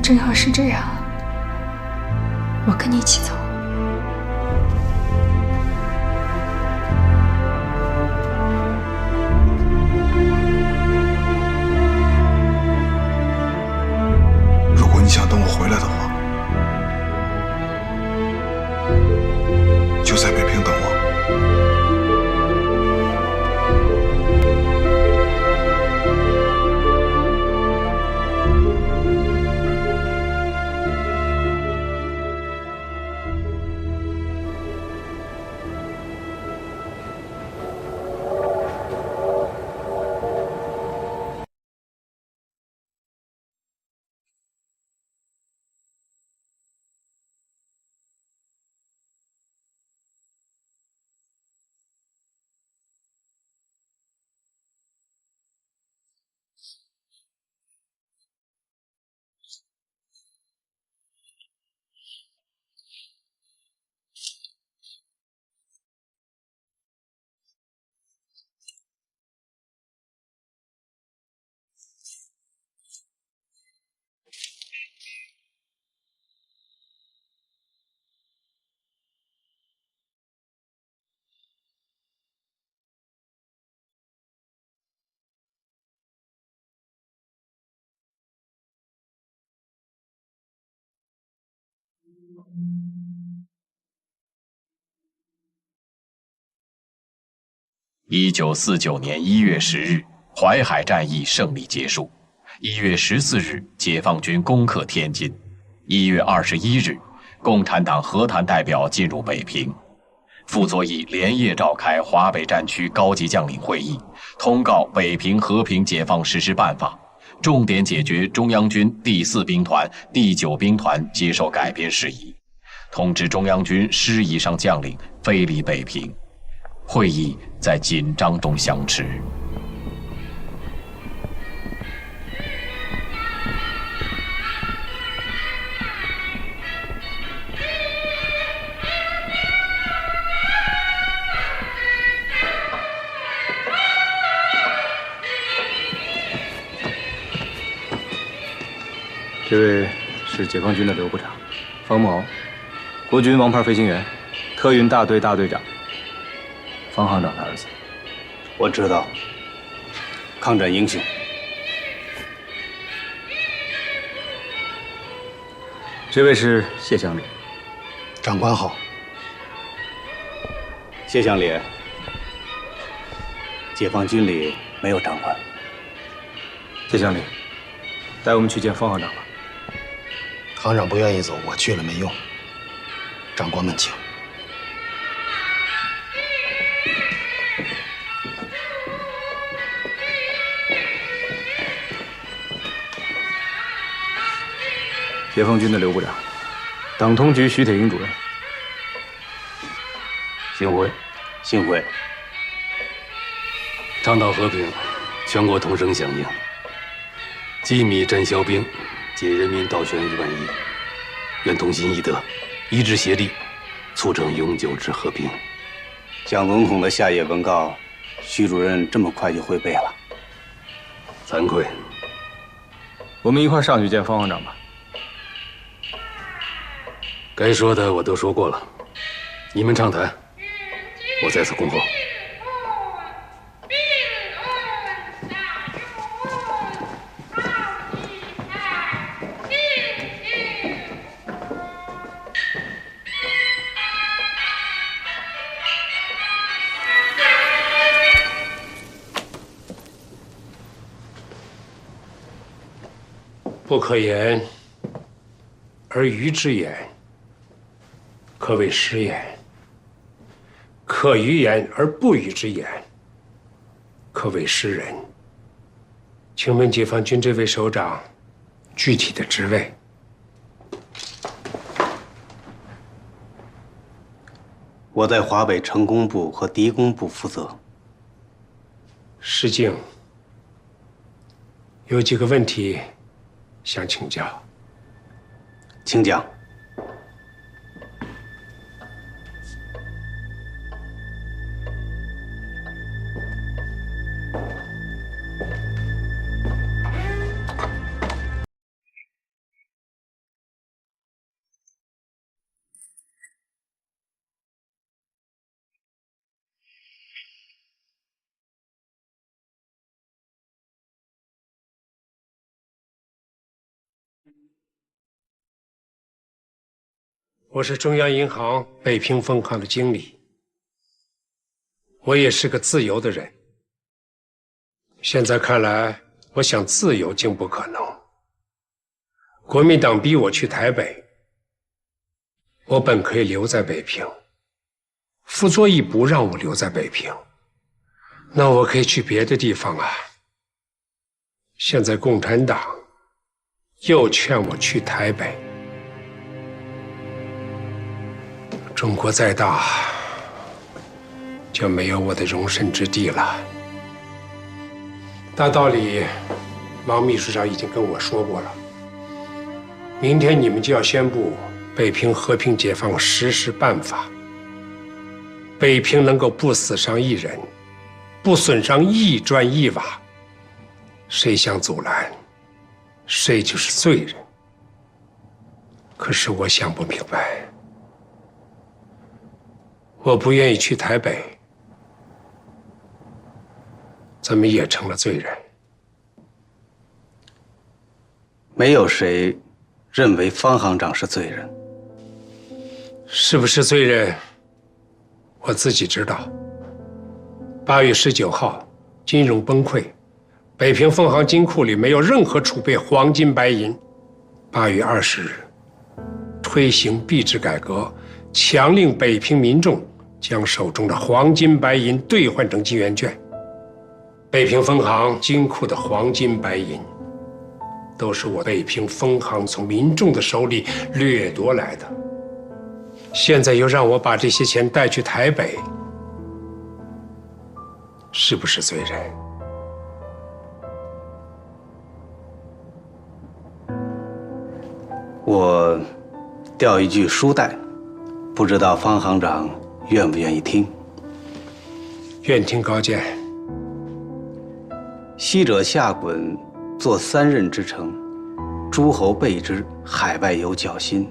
Speaker 18: 真要是这样，我跟你一起走。
Speaker 1: 如果你想等我回来的话，就在北平等我。
Speaker 6: 1949年1月10日，淮海战役胜利结束。1月14日，解放军攻克天津。1月21日，共产党和谈代表进入北平。傅作义连夜召开华北战区高级将领会议，通告北平和平解放实施办法，重点解决中央军第4兵团、第9兵团接受改编事宜，通知中央军师以上将领飞离北平。会议在紧张中相持。
Speaker 8: 这位是解放军的刘部长，方某，国军王牌飞行员，特运大队大队长，方行长的儿子。
Speaker 20: 我知道，抗战英雄。
Speaker 8: 这位是谢乡里，
Speaker 14: 长官好。
Speaker 20: 谢乡里，解放军里没有长官。
Speaker 8: 谢乡里，带我们去见方行长吧。
Speaker 14: 行长不愿意走，我去了没用。长官们请。
Speaker 8: 解放军的刘部长，党通局徐铁英主任。
Speaker 20: 幸会，幸会。
Speaker 7: 倡导和平，全国同声响应。击弭战消兵，解人民倒悬1万亿。愿同心一德，一致协力，促成永久之和平。
Speaker 20: 蒋总统的下野文告徐主任这么快就会背了，
Speaker 7: 惭愧。
Speaker 13: 我们一块上去见方行长吧。
Speaker 7: 该说的我都说过了，你们畅谈，我在此恭候。
Speaker 9: 不可言而喻之言，可谓诗言；可喻言而不喻之言，可谓诗人。请问解放军这位首长具体的职位？
Speaker 20: 我在华北成工部和敌工部负责。
Speaker 9: 石敬，有几个问题想请教。
Speaker 20: 请讲。
Speaker 9: 我是中央银行北平分行的经理，我也是个自由的人。现在看来，我想自由竟不可能。国民党逼我去台北，我本可以留在北平，傅作义不让我留在北平，那我可以去别的地方啊。现在共产党又劝我去台北。中国再大，就没有我的容身之地了。大道理，王秘书长已经跟我说过了。明天你们就要宣布北平和平解放实施办法。北平能够不死伤一人，不损伤一砖一瓦，谁想阻拦，谁就是罪人。可是我想不明白。我不愿意去台北，怎么也成了罪人？
Speaker 20: 没有谁认为方行长是罪人。
Speaker 9: 是不是罪人，我自己知道。8月19号，金融崩溃，北平分行金库里没有任何储备黄金白银。8月20日，推行币制改革，强令北平民众将手中的黄金白银兑换成金圆券。北平分行金库的黄金白银，都是我北平分行从民众的手里掠夺来的。现在又让我把这些钱带去台北，是不是罪人？
Speaker 20: 我调一句书带，不知道方行长愿不愿意听？
Speaker 9: 愿听高见。
Speaker 20: 昔者下衮作3任之城，诸侯备之，海外有侥幸。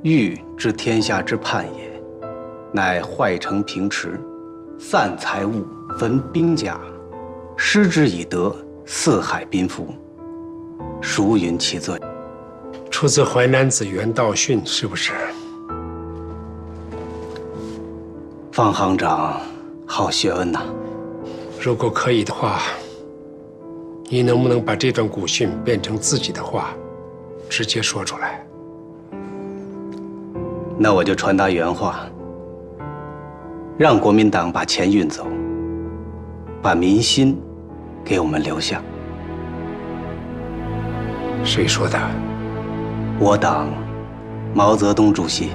Speaker 20: 欲知天下之叛也，乃坏城平池，散财物，焚兵甲，失之以德，四海宾服，孰云其罪？
Speaker 9: 出自《淮南子·袁道训》，是不是？
Speaker 20: 方行长好学问呐！
Speaker 9: 如果可以的话，你能不能把这段古训变成自己的话，直接说出来？
Speaker 20: 那我就传达原话，让国民党把钱运走，把民心给我们留下。
Speaker 9: 谁说的？
Speaker 20: 我党毛泽东主席。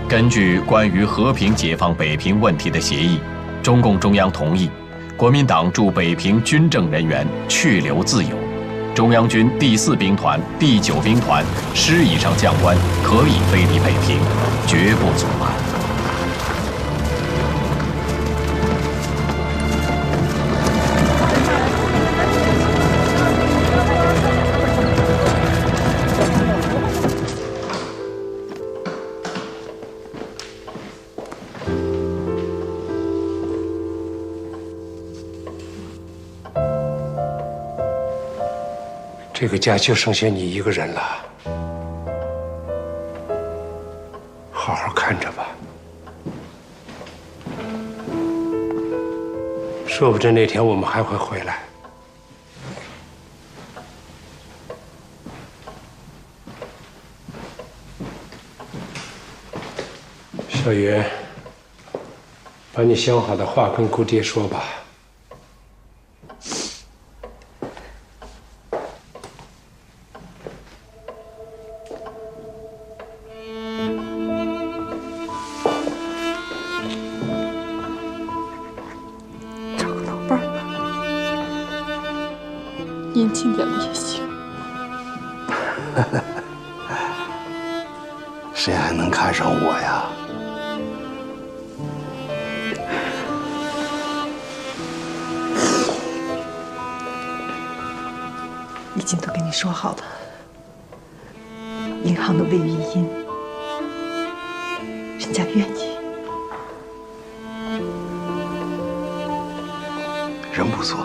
Speaker 6: 根据关于和平解放北平问题的协议，中共中央同意国民党驻北平军政人员去留自由，中央军第4兵团、第9兵团师以上将官可以飞离北平，绝不阻拦。
Speaker 9: 这个家就剩下你一个人了，好好看着吧。说不准那天我们还会回来。小云，把你想好的话跟姑爹说吧。
Speaker 12: 年轻点的也行。
Speaker 14: 谁还能看上我呀？
Speaker 11: 已经都跟你说好了，银行的魏玉英，人家愿意。
Speaker 14: 人不错，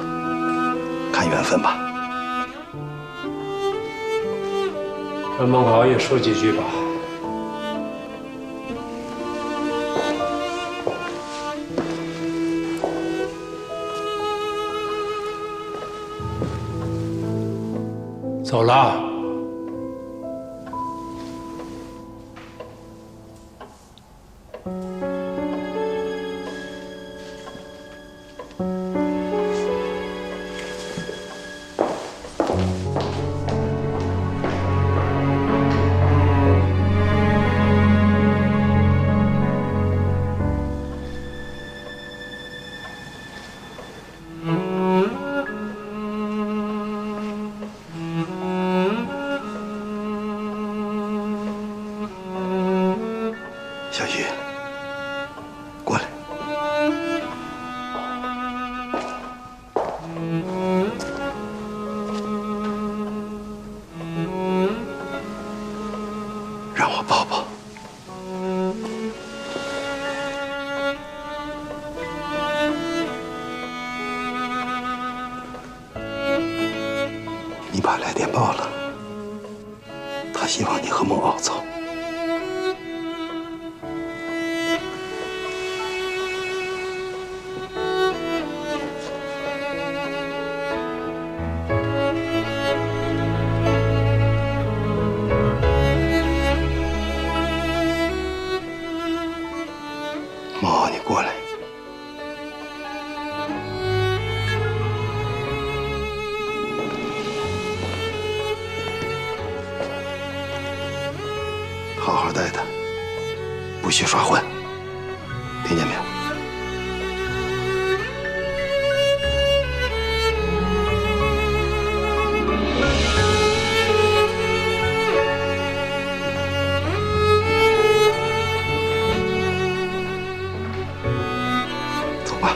Speaker 14: 看缘分吧。
Speaker 9: 让孟豪也说几句吧。走了。
Speaker 14: 小玉，过来。让我抱抱。你爸来电报了，他希望你和孟敖走。孟敖，你过来。好好待他，不许耍混，听见没有？走吧。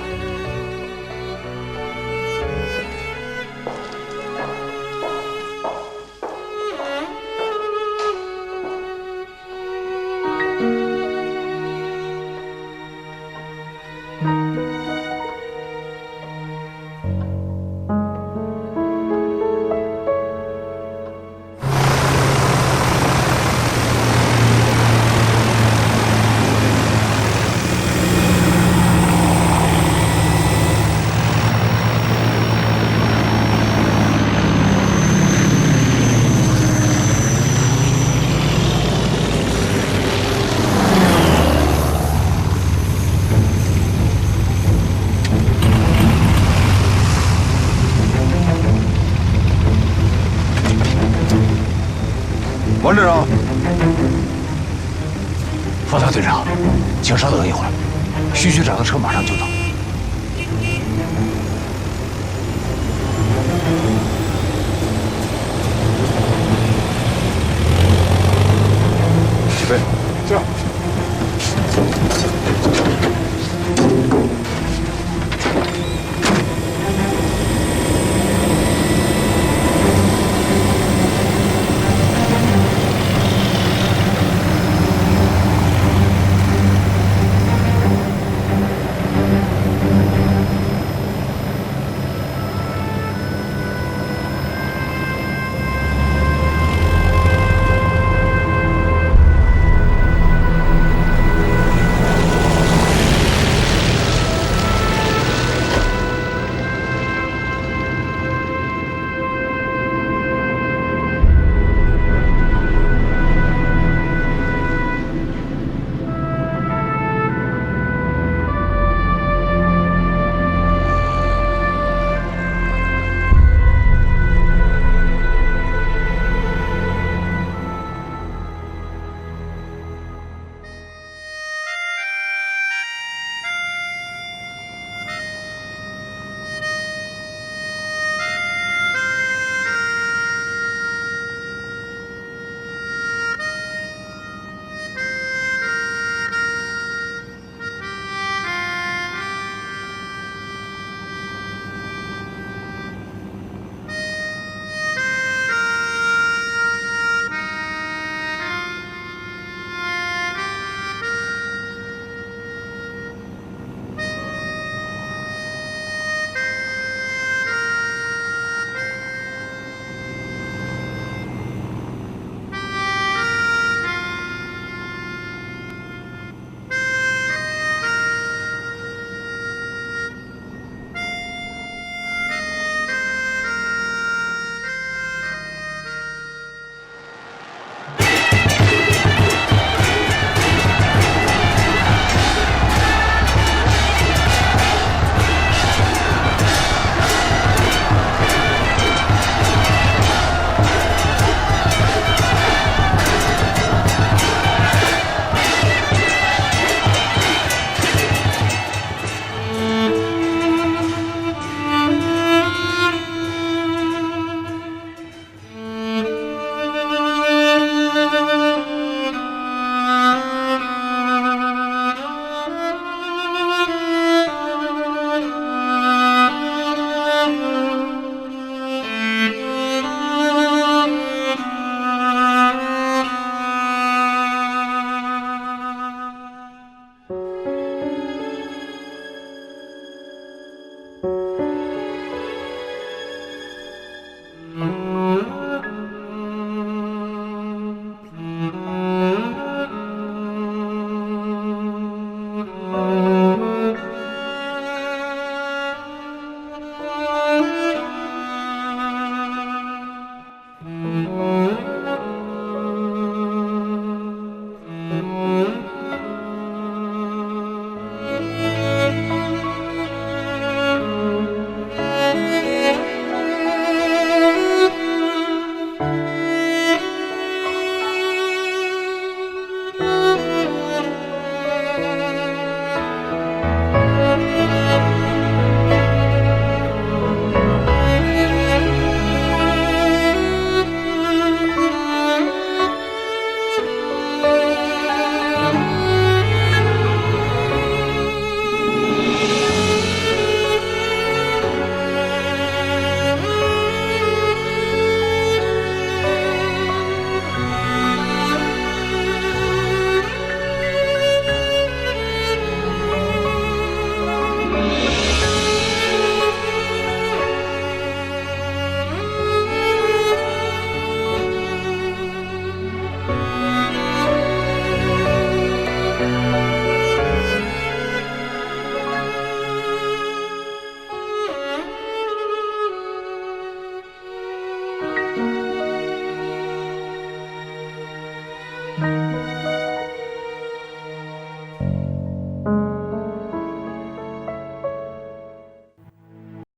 Speaker 3: 王队长，方大队长，请稍等一会儿，徐局长的车马上就到。